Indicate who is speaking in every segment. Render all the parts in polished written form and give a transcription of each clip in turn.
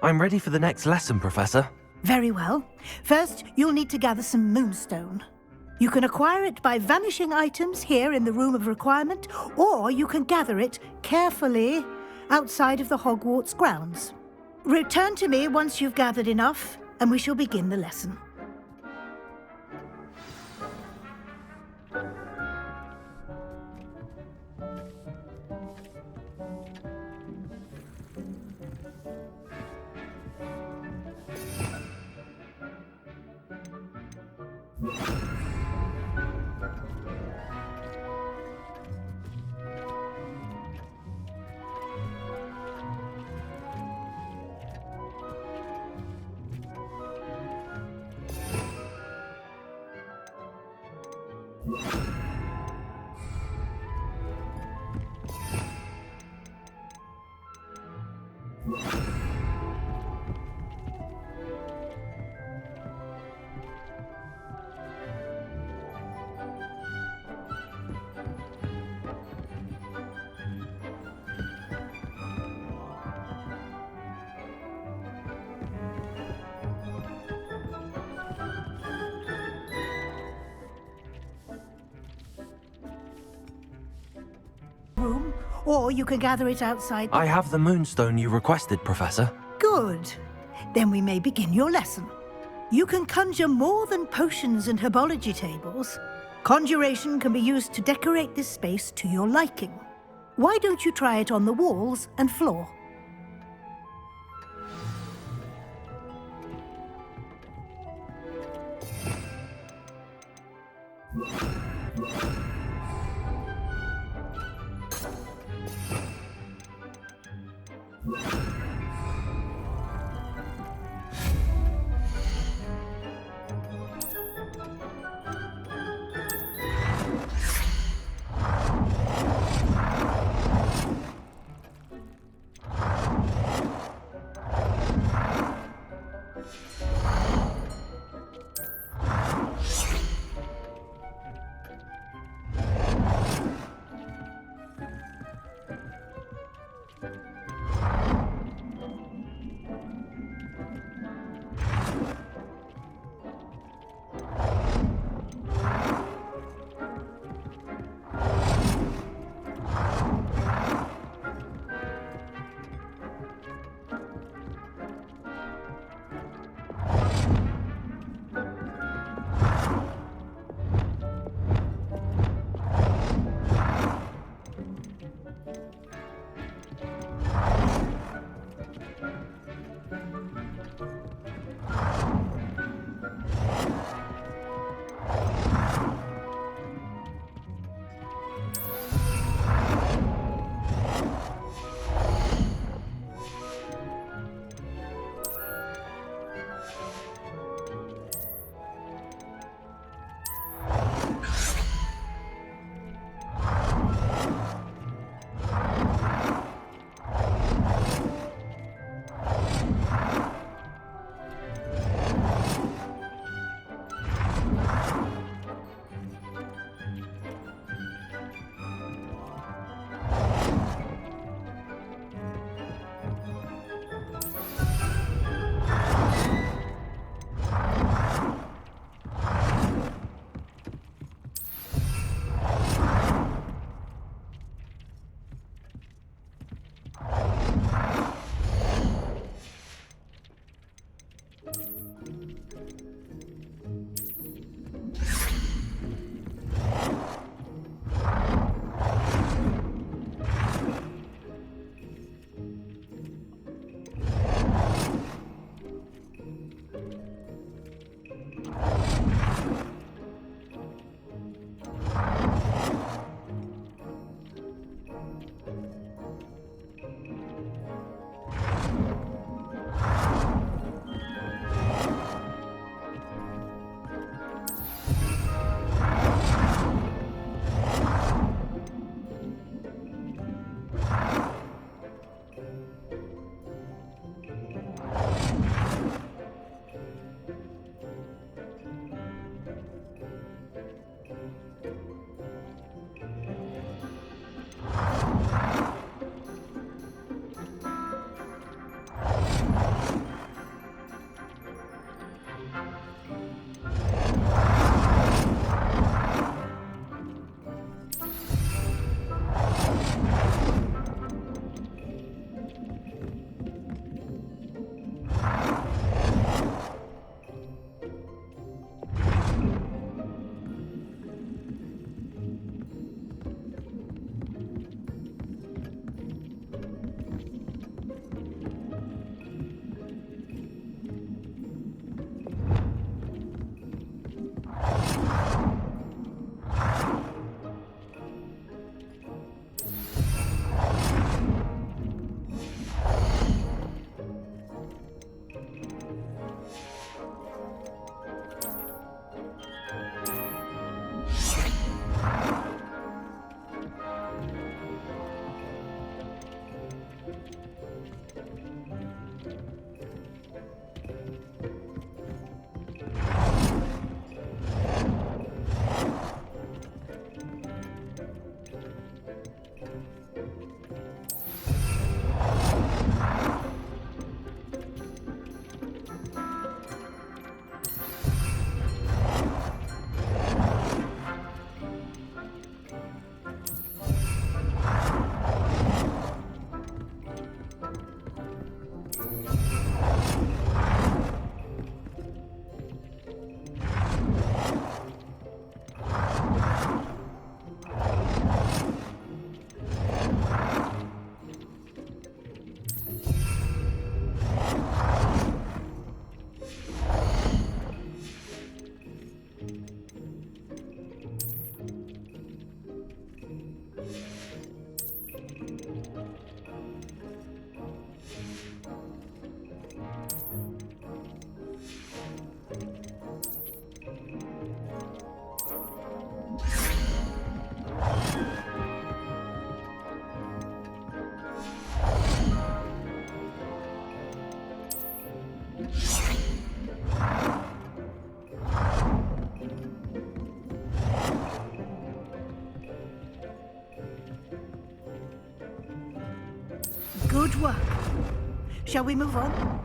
Speaker 1: I'm ready for the next lesson, Professor.
Speaker 2: Very well. First, you'll need to gather some moonstone. You can acquire it by vanishing items here in the Room of Requirement, or you can gather it carefully outside of the Hogwarts grounds. Return to me once you've gathered enough, and we shall begin the lesson. Room, or you can gather it outside.
Speaker 1: I have the moonstone you requested, Professor.
Speaker 2: Good. Then we may begin your lesson. You can conjure more than potions and herbology tables. Conjuration can be used to decorate this space to your liking. Why don't you try it on the walls and floor? Good work. Shall we move on?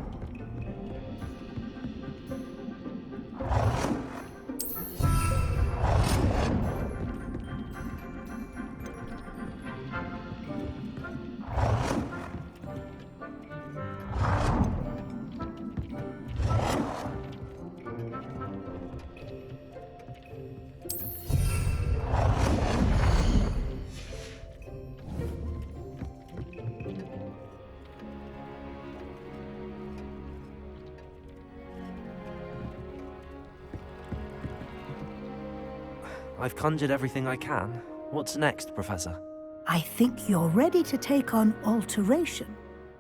Speaker 1: I've conjured everything I can. What's next, Professor?
Speaker 2: I think you're ready to take on alteration.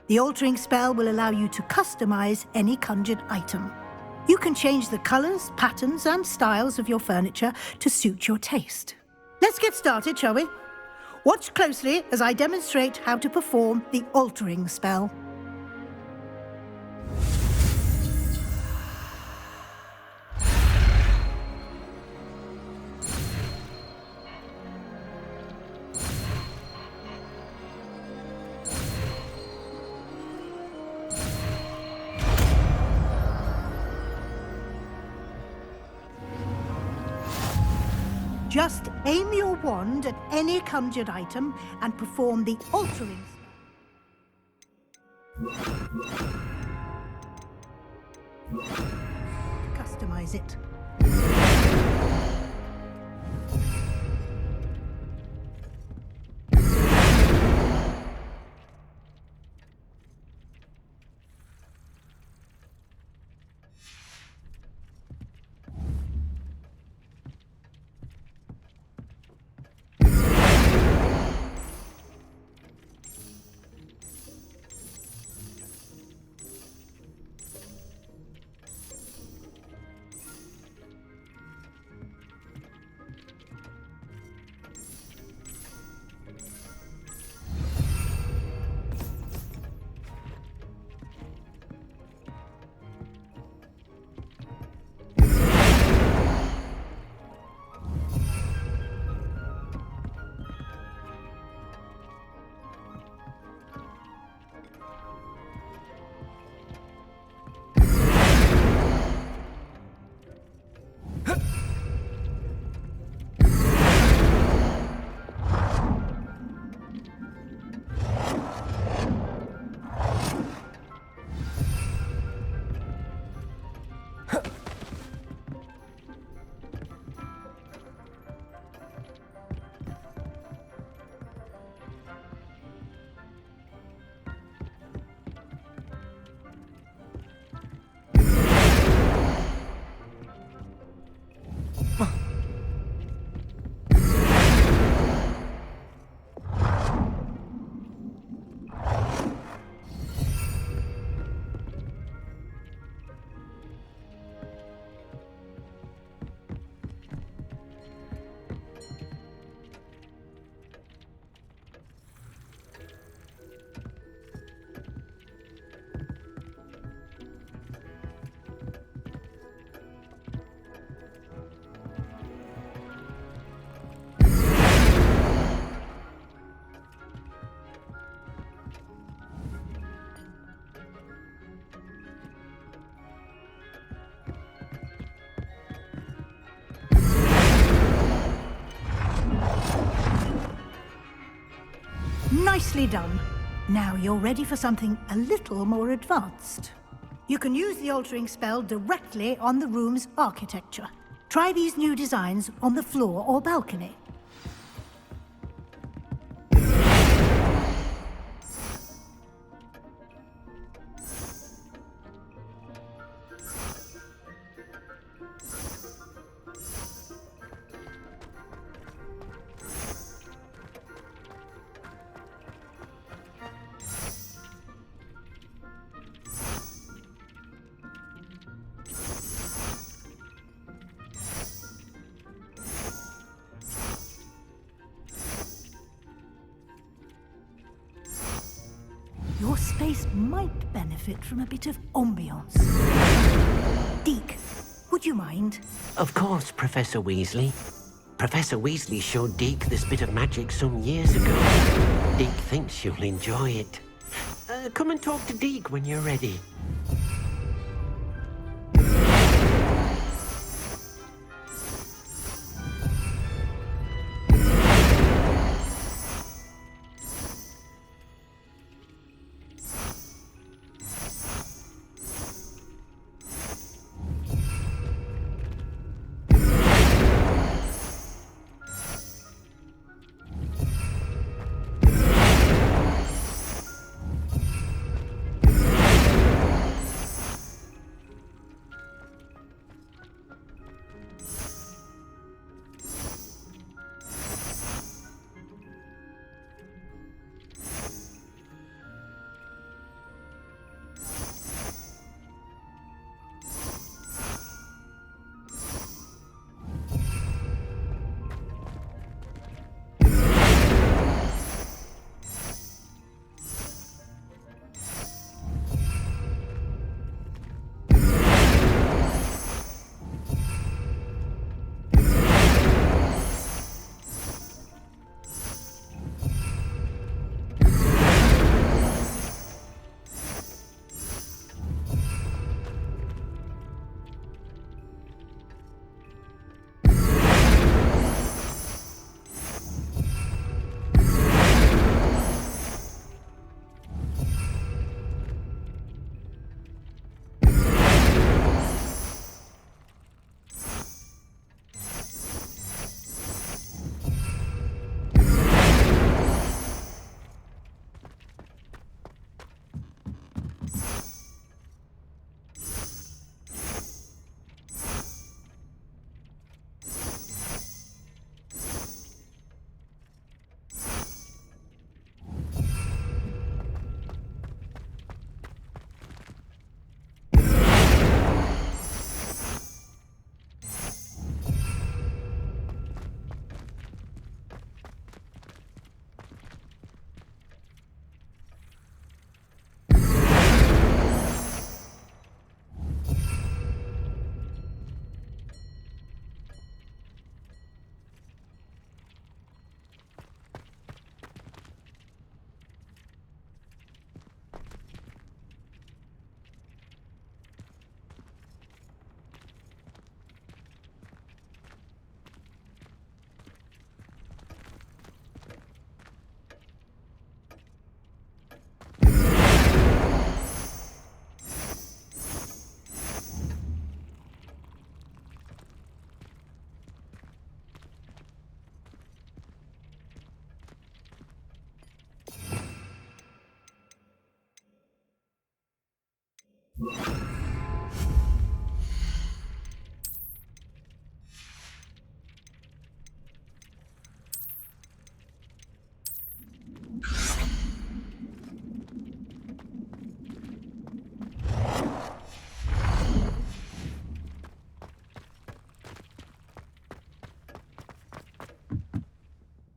Speaker 2: The altering spell will allow you to customize any conjured item. You can change the colors, patterns, and styles of your furniture to suit your taste. Let's get started, shall we? Watch closely as I demonstrate how to perform the altering spell. Just aim your wand at any conjured item and perform the altering. Customize it. Nicely done. Now you're ready for something a little more advanced. You can use the altering spell directly on the room's architecture. Try these new designs on the floor or balcony. Your space might benefit from a bit of ambiance. Deke, would you mind?
Speaker 3: Of course, Professor Weasley. Professor Weasley showed Deke this bit of magic some years ago. Deke thinks you'll enjoy it. come and talk to Deke when you're ready.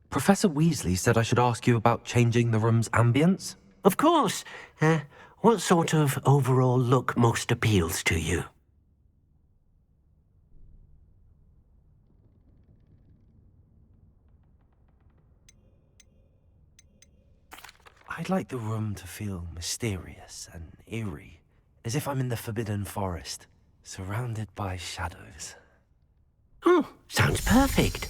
Speaker 1: Professor Weasley said I should ask you about changing the room's ambience.
Speaker 3: Of course. What sort of overall look most appeals to you?
Speaker 1: I'd like the room to feel mysterious and eerie, as if I'm in the Forbidden Forest, surrounded by shadows.
Speaker 3: Oh, sounds perfect.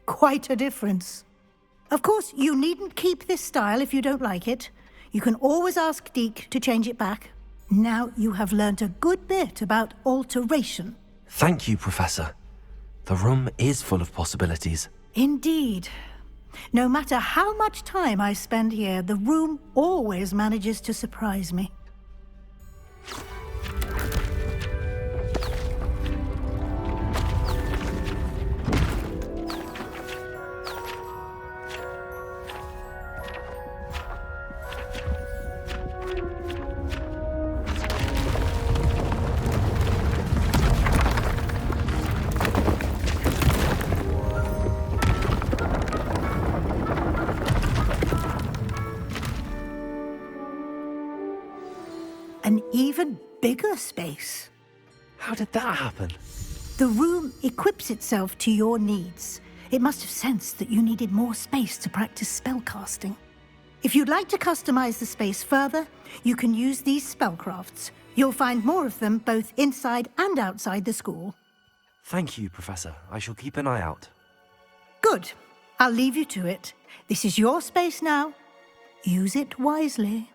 Speaker 2: Quite a difference. Of course, you needn't keep this style if you don't like it. You can always ask Deke to change it back. Now you have learnt a good bit about alteration.
Speaker 1: Thank you, Professor. The room is full of possibilities.
Speaker 2: Indeed. No matter how much time I spend here, the room always manages to surprise me. an even bigger space.
Speaker 1: How did that happen?
Speaker 2: The room equips itself to your needs. It must have sensed that you needed more space to practice spellcasting. If you'd like to customize the space further, you can use these spellcrafts. You'll find more of them both inside and outside the school.
Speaker 1: Thank you, Professor. I shall keep an eye out.
Speaker 2: Good. I'll leave you to it. This is your space now. Use it wisely.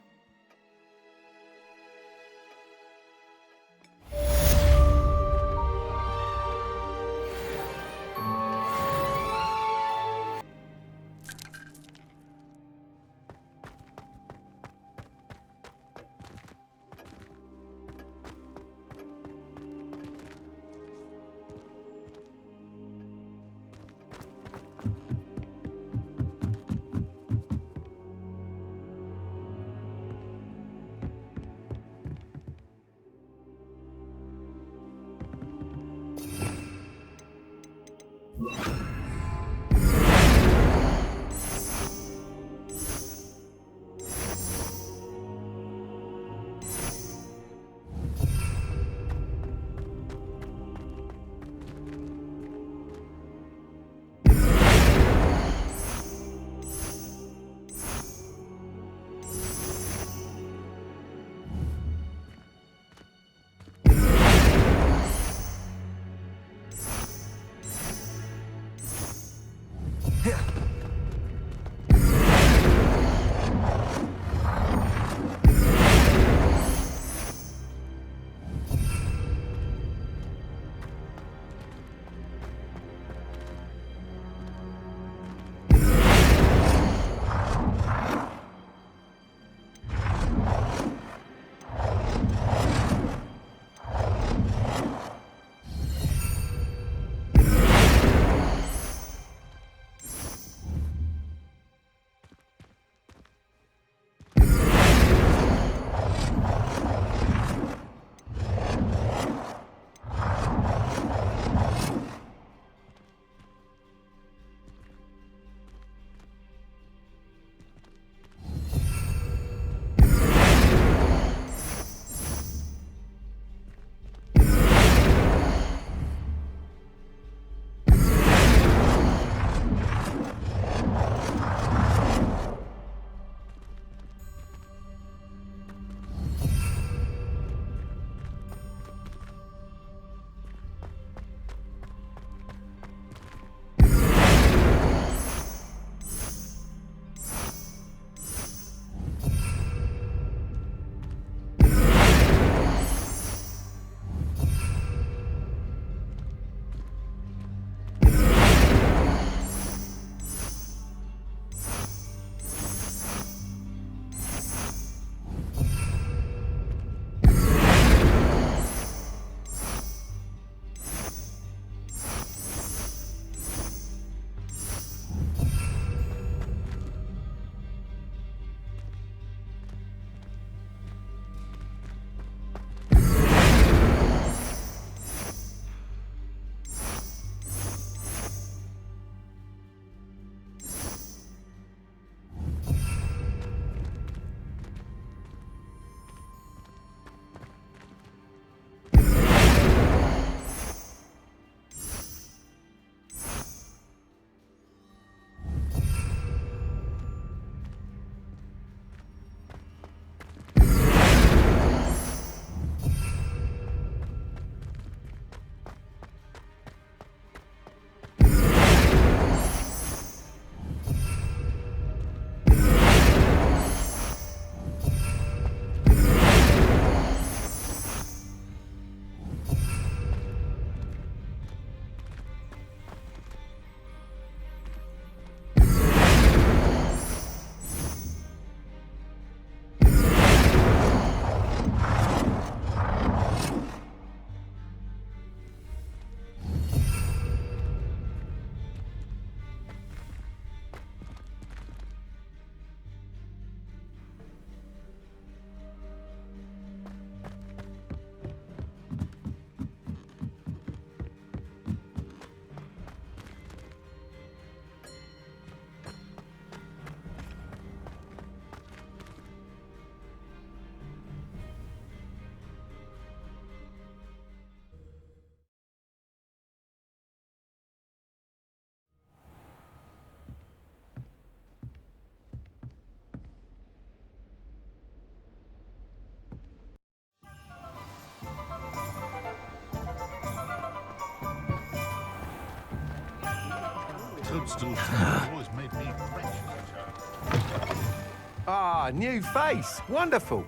Speaker 4: Ah, new face. Wonderful.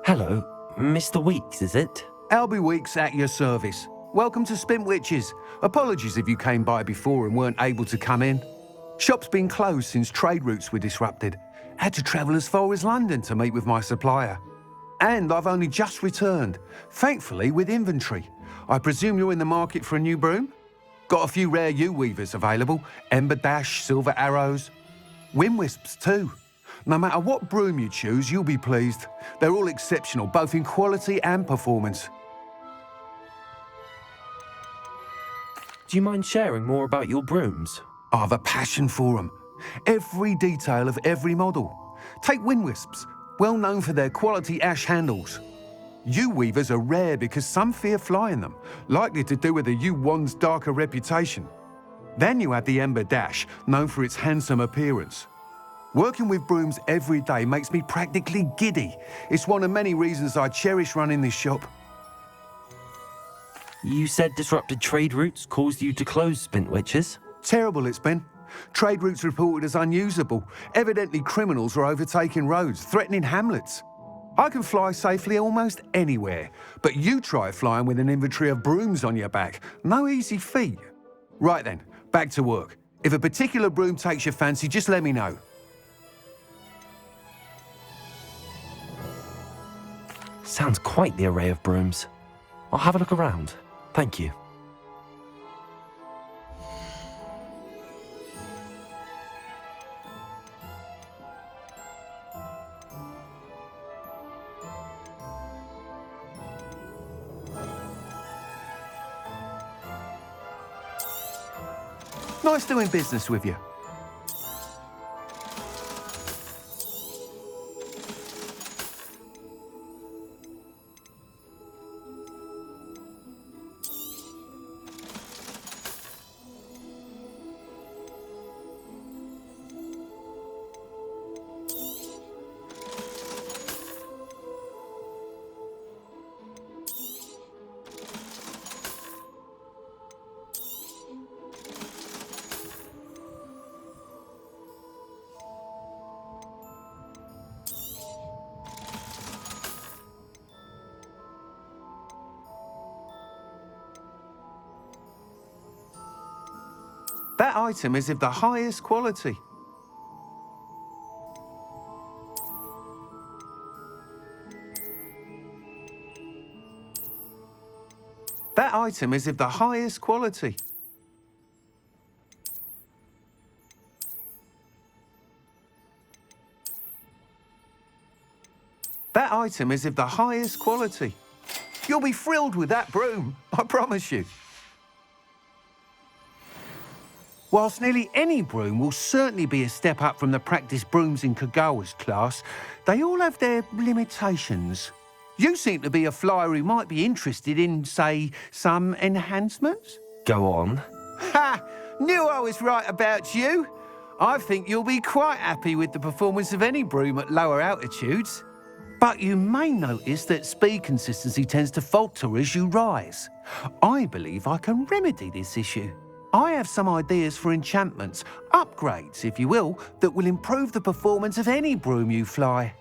Speaker 1: Hello, Mr. Weeks, is it?
Speaker 4: Albie Weeks at your service. Welcome to Spintwitches. Apologies if you came by before and weren't able to come in. Shop's been closed since trade routes were disrupted. Had to travel as far as London to meet with my supplier. And I've only just returned, thankfully with inventory. I presume you're in the market for a new broom? Got a few rare U-weavers available. Ember Dash, Silver Arrows. Wind Wisps too. No matter what broom you choose, you'll be pleased. They're all exceptional, both in quality and performance.
Speaker 1: Do you mind sharing more about your brooms?
Speaker 4: I have a passion for them. Every detail of every model. Take Wind Wisps, well known for their quality ash handles. U-weavers are rare because some fear flying them, likely to do with the U-wand's darker reputation. Then you have the Ember Dash, known for its handsome appearance. Working with brooms every day makes me practically giddy. It's one of many reasons I cherish running this shop.
Speaker 1: You said disrupted trade routes caused you to close Spintwitches?
Speaker 4: Terrible it's been. Trade routes reported as unusable. Evidently criminals are overtaking roads, threatening hamlets. I can fly safely almost anywhere, but you try flying with an inventory of brooms on your back. No easy feat. Right then, back to work. If a particular broom takes your fancy, just let me know.
Speaker 1: Sounds quite the array of brooms. I'll have a look around. Thank you.
Speaker 4: Nice doing business with you. That item is of the highest quality. That item is of the highest quality. That item is of the highest quality. You'll be thrilled with that broom, I promise you. Whilst nearly any broom will certainly be a step up from the practice brooms in Kagawa's class, they all have their limitations. You seem to be a flyer who might be interested in, say, some enhancements?
Speaker 1: Go on.
Speaker 4: Ha! Knew I was right about you. I think you'll be quite happy with the performance of any broom at lower altitudes. But you may notice that speed consistency tends to falter as you rise. I believe I can remedy this issue. I have some ideas for enchantments, upgrades, if you will, that will improve the performance of any broom you fly.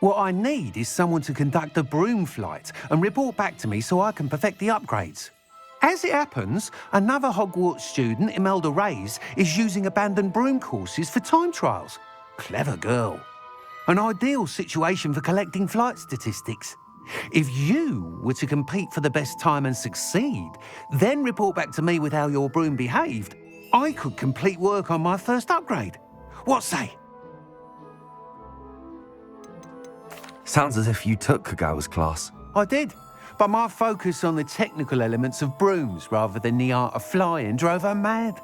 Speaker 4: What I need is someone to conduct a broom flight and report back to me so I can perfect the upgrades. As it happens, another Hogwarts student, Imelda Reyes, is using abandoned broom courses for time trials. Clever girl. An ideal situation for collecting flight statistics. If you were to compete for the best time and succeed, then report back to me with how your broom behaved, I could complete work on my first upgrade. What say?
Speaker 1: Sounds as if you took Kagawa's class.
Speaker 4: I did, but my focus on the technical elements of brooms rather than the art of flying drove her mad.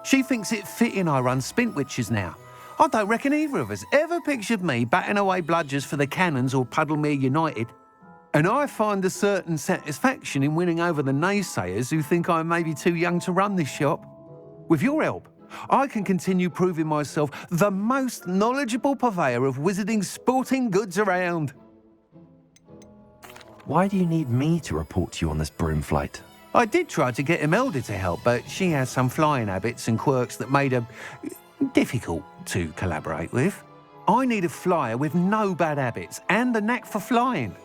Speaker 4: She thinks it fitting I run Spintwitches now. I don't reckon either of us ever pictured me batting away bludgers for the Cannons or Puddlemere United. And I find a certain satisfaction in winning over the naysayers who think I may be too young to run this shop. With your help, I can continue proving myself the most knowledgeable purveyor of wizarding sporting goods around.
Speaker 1: Why do you need me to report to you on this broom flight?
Speaker 4: I did try to get Imelda to help, but she has some flying habits and quirks that made her difficult to collaborate with. I need a flyer with no bad habits and the knack for flying.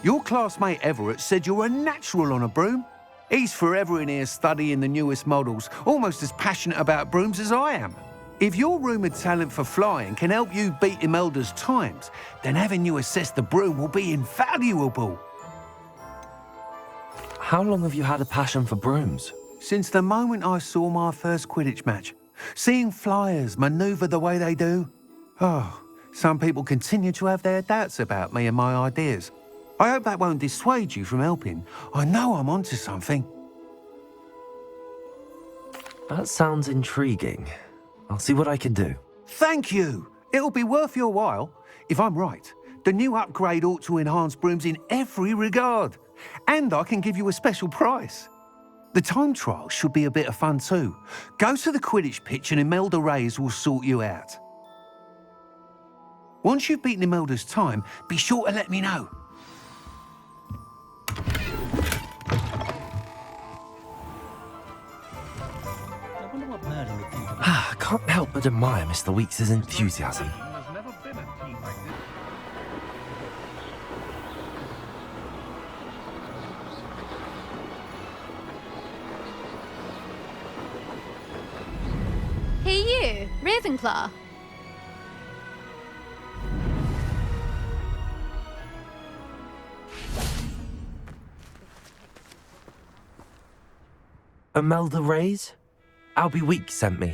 Speaker 4: Your classmate Everett said you're a natural on a broom. He's forever in here studying the newest models, almost as passionate about brooms as I am. If your rumoured talent for flying can help you beat Imelda's times, then having you assess the broom will be invaluable.
Speaker 1: How long have you had a passion for brooms?
Speaker 4: Since the moment I saw my first Quidditch match, seeing flyers manoeuvre the way they do. Oh, some people continue to have their doubts about me and my ideas. I hope that won't dissuade you from helping. I know I'm onto something.
Speaker 1: That sounds intriguing. I'll see what I can do.
Speaker 4: Thank you. It'll be worth your while. If I'm right, the new upgrade ought to enhance brooms in every regard. And I can give you a special price. The time trial should be a bit of fun too. Go to the Quidditch pitch and Imelda Reyes will sort you out. Once you've beaten Imelda's time, be sure to let me know.
Speaker 1: I can't help but admire Mr. Weeks' enthusiasm.
Speaker 5: Hey you, Ravenclaw.
Speaker 1: Imelda Reyes? Albie Weeks sent me.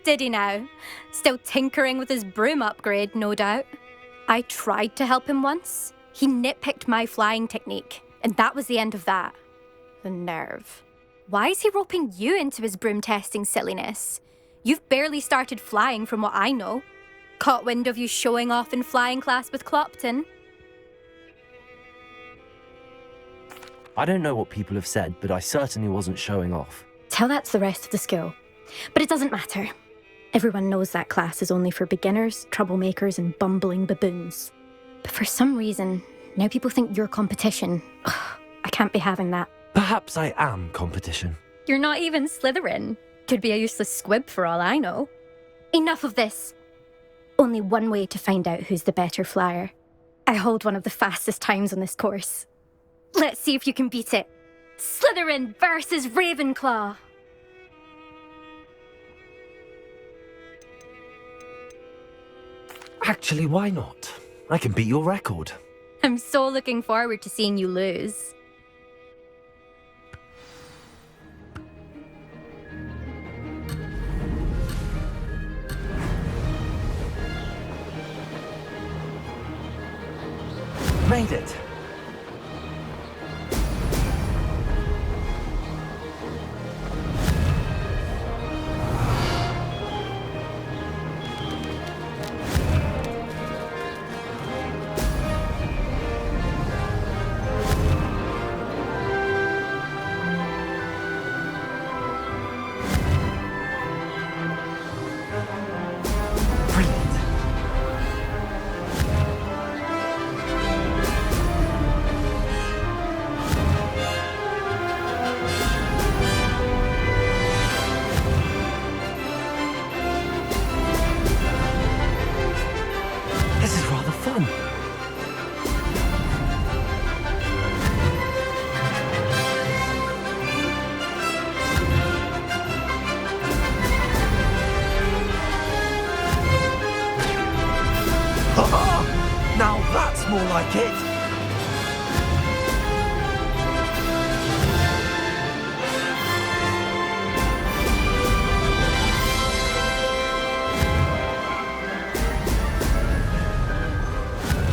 Speaker 5: Did he now? Still tinkering with his broom upgrade, no doubt. I tried to help him once. He nitpicked my flying technique, and that was the end of that. The nerve. Why is he roping you into his broom testing silliness? You've barely started flying from what I know. Caught wind of you showing off in flying class with Clopton.
Speaker 1: I don't know what people have said, but I certainly wasn't showing off.
Speaker 5: Tell that to the rest of the school. But it doesn't matter. Everyone knows that class is only for beginners, troublemakers, and bumbling baboons. But for some reason, now people think you're competition. Ugh, I can't be having that.
Speaker 1: Perhaps I am competition.
Speaker 5: You're not even Slytherin. Could be a useless squib for all I know. Enough of this. Only one way to find out who's the better flyer. I hold one of the fastest times on this course. Let's see if you can beat it. Slytherin versus Ravenclaw.
Speaker 1: Actually, why not? I can beat your record.
Speaker 5: I'm so looking forward to seeing you lose.
Speaker 1: Made it. This is rather fun. Ha-ha! Now that's more like it.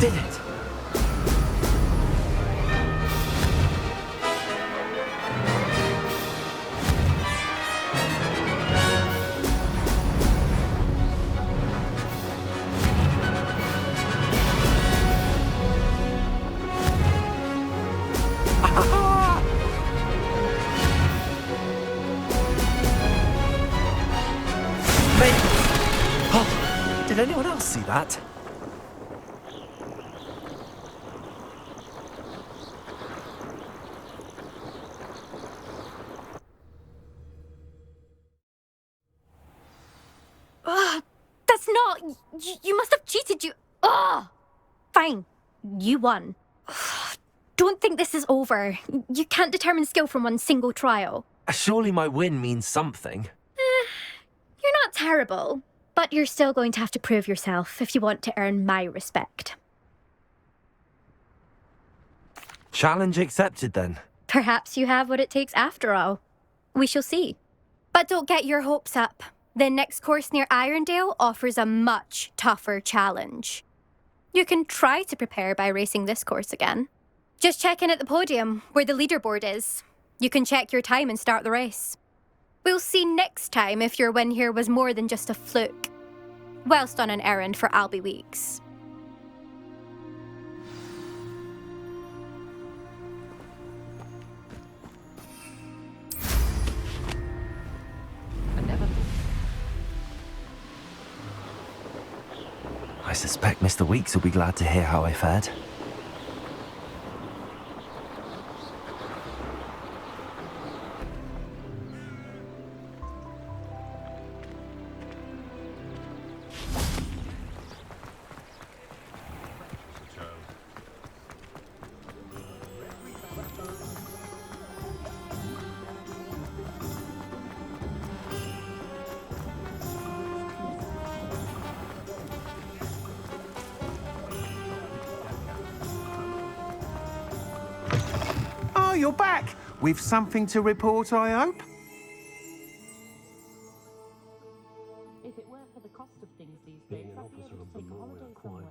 Speaker 1: Did it. Ah! Mate! Oh, did anyone else see that?
Speaker 5: Oh, you must have cheated, you... Oh! Fine. You won. Don't think this is over. You can't determine skill from one single trial.
Speaker 1: Surely my win means something.
Speaker 5: You're not terrible, but you're still going to have to prove yourself if you want to earn my respect.
Speaker 1: Challenge accepted, then.
Speaker 5: Perhaps you have what it takes after all. We shall see. But don't get your hopes up. The next course near Irondale offers a much tougher challenge. You can try to prepare by racing this course again. Just check in at the podium, where the leaderboard is. You can check your time and start the race. We'll see next time if your win here was more than just a fluke. Whilst on an errand for Albie Weeks.
Speaker 1: I suspect Mr. Weeks will be glad to hear how I fared.
Speaker 4: Oh, you're back. With something to report, I hope?
Speaker 6: If it weren't for the cost of things these days, I'd be able to take a holiday somewhere.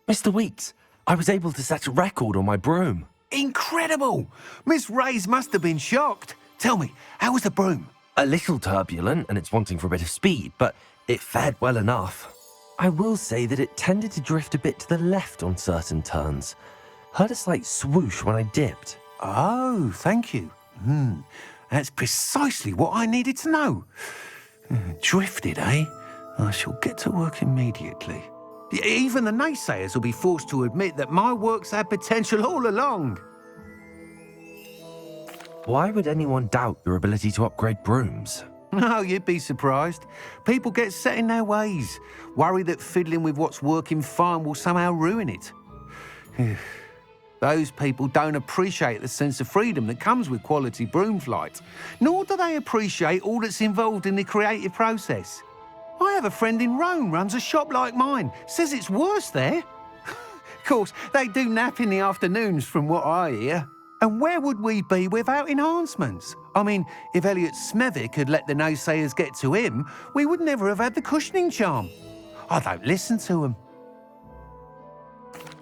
Speaker 1: Mr. Weeks, I was able to set a record on my broom.
Speaker 4: Incredible! Miss Ray's must have been shocked. Tell me, how was the broom?
Speaker 1: A little turbulent, and it's wanting for a bit of speed, but it fared well enough. I will say that it tended to drift a bit to the left on certain turns. Heard a slight swoosh when I dipped.
Speaker 4: Oh, thank you. That's precisely what I needed to know. Drifted, eh? I shall get to work immediately. Even the naysayers will be forced to admit that my work's had potential all along.
Speaker 1: Why would anyone doubt your ability to upgrade brooms?
Speaker 4: No, you'd be surprised. People get set in their ways, worry that fiddling with what's working fine will somehow ruin it. Those people don't appreciate the sense of freedom that comes with quality broom flight, nor do they appreciate all that's involved in the creative process. I have a friend in Rome runs a shop like mine, says it's worse there. Of course, they do nap in the afternoons from what I hear. And where would we be without enhancements? I mean, if Elliot Smethwick had let the naysayers get to him, we would never have had the cushioning charm. I don't listen to them.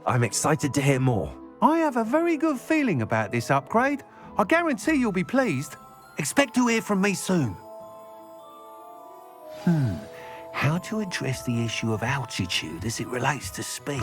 Speaker 1: I'm excited to hear more.
Speaker 4: I have a very good feeling about this upgrade. I guarantee you'll be pleased. Expect to hear from me soon. How to address the issue of altitude as it relates to speed?